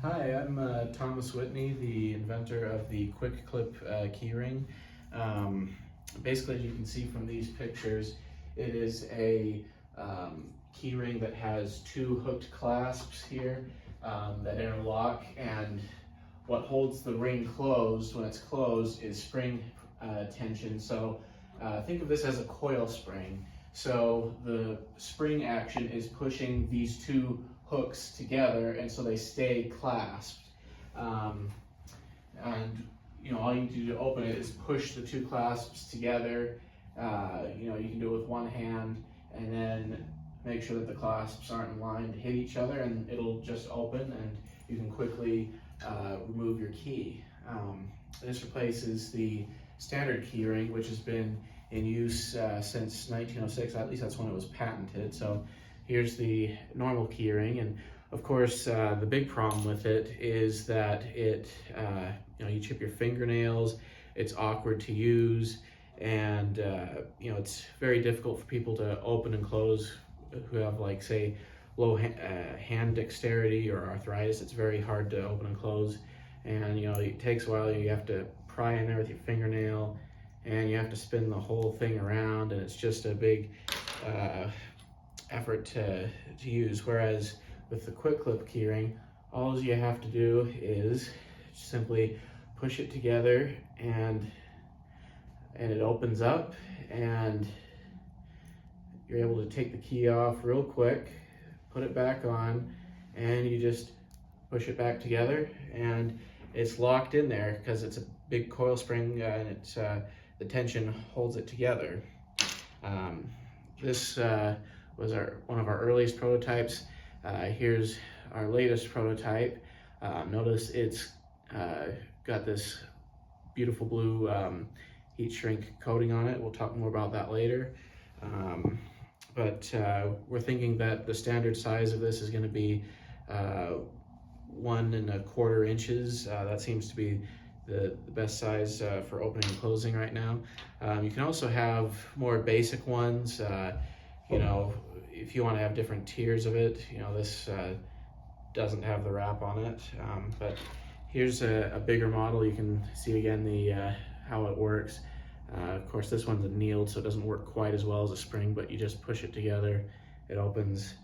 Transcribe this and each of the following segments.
Hi, I'm Thomas Whitney, the inventor of the Quick Clip keyring. Basically, as you can see from these pictures, it is a keyring that has two hooked clasps here that interlock, and what holds the ring closed when it's closed is spring tension. So think of this as a coil spring. So the spring action is pushing these two hooks together, and so they stay clasped. And all you need to do to open it is push the two clasps together. You can do it with one hand, and then make sure that the clasps aren't in line to hit each other, and it'll just open, and you can quickly remove your key. This replaces the standard keyring, which has been in use since 1906. At least that's when it was patented. So here's the normal keyring, and of course the big problem with it is that it you chip your fingernails. It's awkward to use, and it's very difficult for people to open and close who have, like, say, low hand dexterity or arthritis. It's very hard to open and close, and it takes a while. You have to pry in there with your fingernail, and you have to spin the whole thing around, and it's just a big effort to use. Whereas with the Quick Clip keyring, all you have to do is simply push it together, and it opens up, and you're able to take the key off real quick, put it back on, and you just push it back together, and it's locked in there because it's a big coil spring, and it's the tension holds it together. This was one of our earliest prototypes. Here's our latest prototype. Notice it's got this beautiful blue heat shrink coating on it. We'll talk more about that later. But we're thinking that the standard size of this is going to be 1 1/4 inches. That seems to be the best size for opening and closing right now. You can also have more basic ones. If you want to have different tiers of it, this doesn't have the wrap on it. But here's a bigger model. You can see again how it works. Of course, this one's annealed, so it doesn't work quite as well as a spring, but you just push it together, it opens,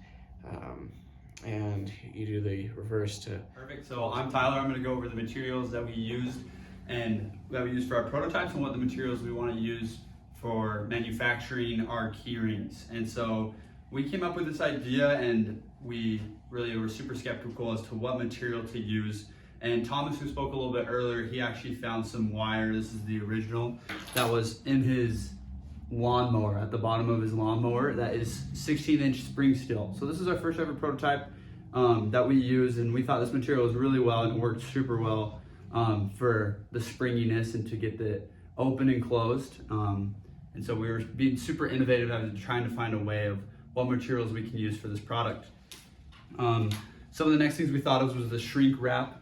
and you do the reverse to... Perfect. So I'm Tyler. I'm going to go over the materials that we used for our prototypes, and what the materials we want to use for manufacturing our keyrings. And so we came up with this idea, and we really were super skeptical as to what material to use. And Thomas, who spoke a little bit earlier, he actually found some wire. This is the original that was in his lawnmower, at the bottom of his lawnmower, that is 16-inch spring steel. So this is our first ever prototype that we used, and we thought this material was really well, and it worked super well for the springiness and to get the open and closed. And so we were being super innovative and trying to find a way of what materials we can use for this product. Some of the next things we thought of was the shrink wrap.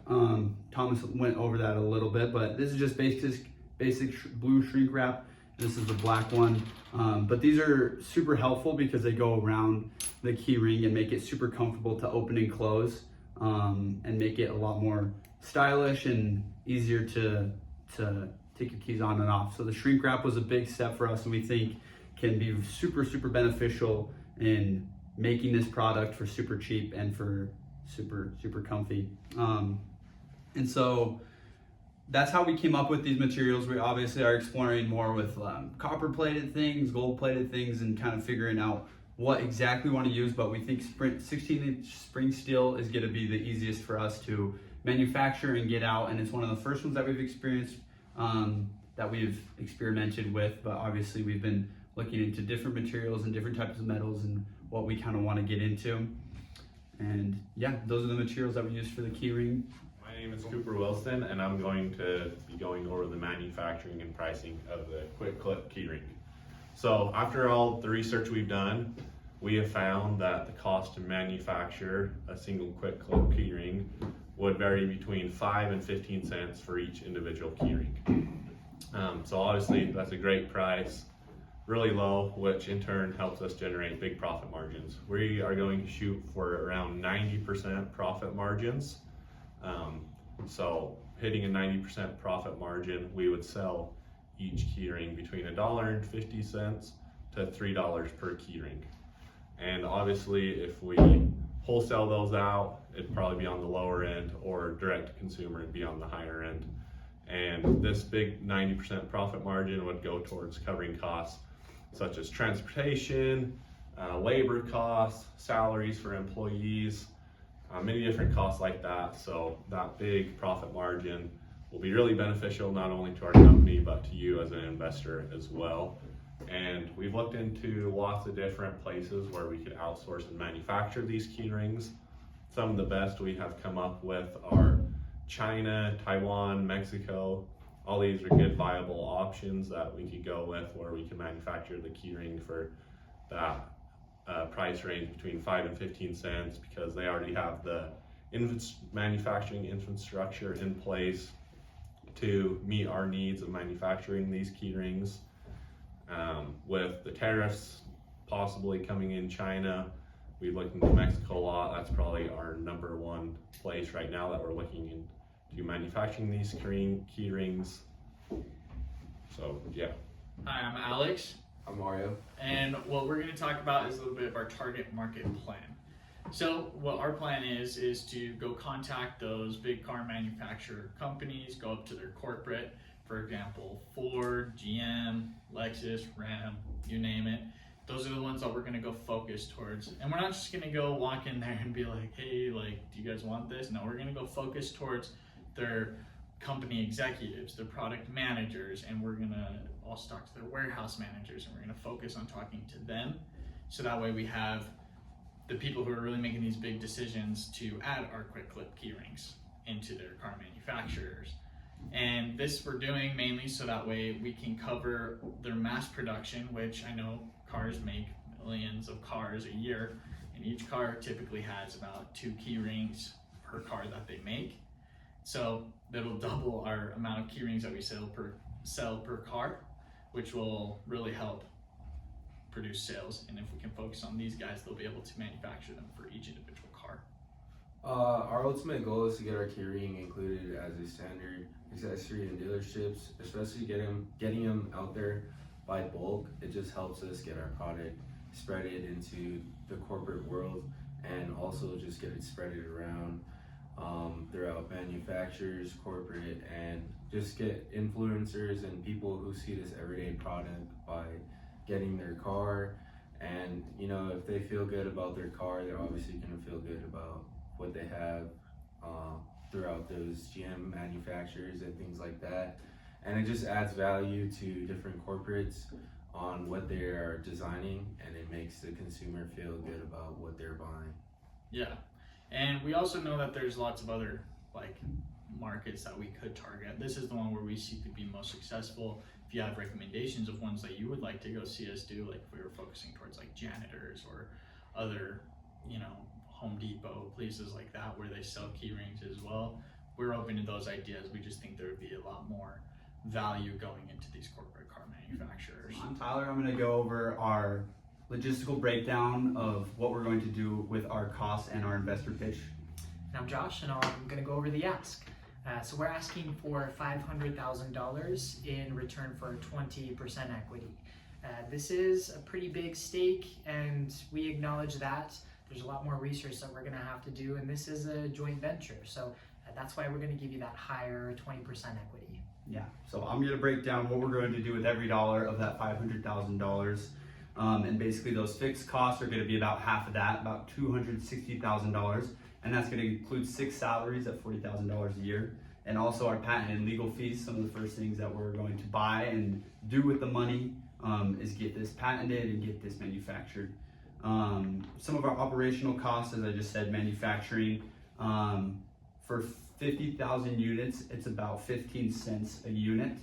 Thomas went over that a little bit, but this is just basic blue shrink wrap. This is the black one. But these are super helpful because they go around the key ring and make it super comfortable to open and close, and make it a lot more stylish and easier to take your keys on and off. So the shrink wrap was a big step for us, and we think can be super beneficial in making this product for super cheap and for super comfy. And so that's how we came up with these materials. We obviously are exploring more with copper plated things, gold plated things, and kind of figuring out what exactly we want to use. But we think 16-inch spring steel is going to be the easiest for us to manufacture and get out, and it's one of the first ones that we've experienced, that we've experimented with. But obviously we've been looking into different materials and different types of metals and what we kind of want to get into. And yeah, those are the materials that we use for the keyring. My name is Cooper Wilson, and I'm going to be going over the manufacturing and pricing of the Quick Clip keyring. So after all the research we've done, we have found that the cost to manufacture a single Quick Clip keyring would vary between 5 and 15 cents for each individual keyring. So obviously that's a great price, really low, which in turn helps us generate big profit margins. We are going to shoot for around 90% profit margins So hitting a 90% profit margin, we would sell each keyring between $1.50 to $3 per keyring. And obviously if we wholesale those out, it'd probably be on the lower end, or direct to consumer it'd be on the higher end. And this big 90% profit margin would go towards covering costs such as transportation, labor costs, salaries for employees, many different costs like that. So that big profit margin will be really beneficial not only to our company but to you as an investor as well. And we've looked into lots of different places where we could outsource and manufacture these keyrings. Some of the best we have come up with are China, Taiwan, Mexico. All these are good viable options that we could go with, where we can manufacture the keyring for that price range between 5 and 15 cents, because they already have the manufacturing infrastructure in place to meet our needs of manufacturing these keyrings. With the tariffs possibly coming in China, we've looked into Mexico a lot. That's probably our number one place right now that we're looking into manufacturing these keyrings. So yeah. Hi, I'm Alex. I'm Mario. And what we're going to talk about is a little bit of our target market plan. So what our plan is to go contact those big car manufacturer companies, go up to their corporate, for example, Ford, GM, Lexus, Ram, you name it. Those are the ones that we're going to go focus towards. And we're not just going to go walk in there and be like, hey, like, do you guys want this? No, we're going to go focus towards their company executives, their product managers, and we're going to also talk to their warehouse managers, and we're going to focus on talking to them. So that way we have the people who are really making these big decisions to add our quick clip keyrings into their car manufacturers. And this we're doing mainly so that way we can cover their mass production, which I know cars make millions of cars a year, and each car typically has about 2 keyrings per car that they make. So that'll double our amount of keyrings that we sell per car, which will really help produce sales. And if we can focus on these guys, they'll be able to manufacture them for each individual car. Our ultimate goal is to get our keyring included as a standard accessory in dealerships, especially getting them out there by bulk. It just helps us get our product spreaded into the corporate world, and also just get it spreaded around throughout manufacturers, corporate, and just get influencers and people who see this everyday product by getting their car. And you know, if they feel good about their car, they're obviously going to feel good about what they have throughout those GM manufacturers and things like that. And it just adds value to different corporates on what they are designing, and it makes the consumer feel good about what they're buying. Yeah, and we also know that there's lots of other like markets that we could target. This is the one where we see could be most successful. If you have recommendations of ones that you would like to go see us do, like if we were focusing towards like janitors or other, you know, Home Depot, places like that where they sell key rings as well, we're open to those ideas. We just think there would be a lot more value going into these corporate car manufacturers. I'm Tyler. I'm going to go over our logistical breakdown of what we're going to do with our costs and our investor pitch. And I'm Josh, and I'm going to go over the ask. So we're asking for $500,000 in return for 20% equity. This is a pretty big stake, and we acknowledge that. There's a lot more research that we're going to have to do, and this is a joint venture. So that's why we're going to give you that higher 20% equity. Yeah, so I'm going to break down what we're going to do with every dollar of that $500,000. And basically those fixed costs are going to be about half of that, about $260,000. And that's going to include 6 salaries at $40,000 a year. And also our patent and legal fees. Some of the first things that we're going to buy and do with the money is get this patented and get this manufactured. Some of our operational costs, as I just said, manufacturing, for 50,000 units, it's about 15 cents a unit.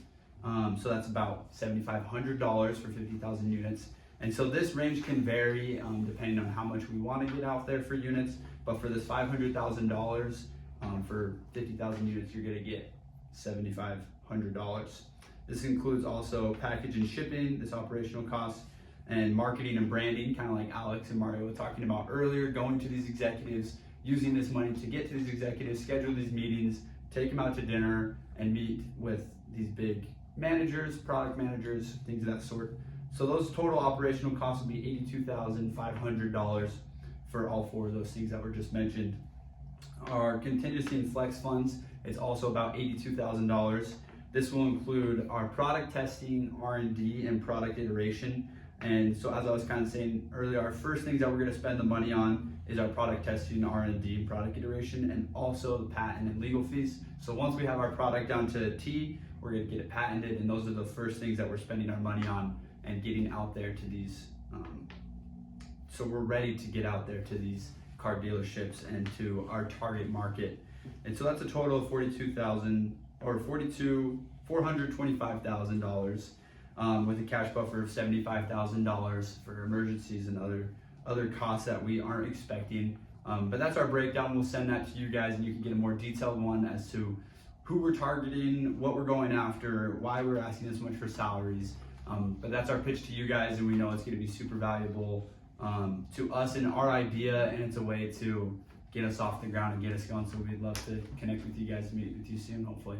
So that's about $7,500 for 50,000 units. And so this range can vary depending on how much we want to get out there for units. But for this $500,000 for 50,000 units, you're going to get $7,500. This includes also package and shipping, this operational cost, and marketing and branding, kind of like Alex and Mario were talking about earlier, going to these executives, using this money to get to these executives, schedule these meetings, take them out to dinner, and meet with these big managers, product managers, things of that sort. So those total operational costs will be $82,500 for all 4 of those things that were just mentioned. Our contingency and flex funds is also about $82,000. This will include our product testing, R&D, and product iteration. And so as I was kind of saying earlier, our first things that we're going to spend the money on is our product testing, R&D, and product iteration, and also the patent and legal fees. So once we have our product down to a T, we're going to get it patented, and those are the first things that we're spending our money on and getting out there to these. So we're ready to get out there to these car dealerships and to our target market. And so that's a total of $425,000 with a cash buffer of $75,000 for emergencies and other costs that we aren't expecting. But that's our breakdown. We'll send that to you guys, and you can get a more detailed one as to who we're targeting, what we're going after, why we're asking this much for salaries. But that's our pitch to you guys, and we know it's going to be super valuable to us and our idea, and it's a way to get us off the ground and get us going. So we'd love to connect with you guys, meet with you soon, hopefully.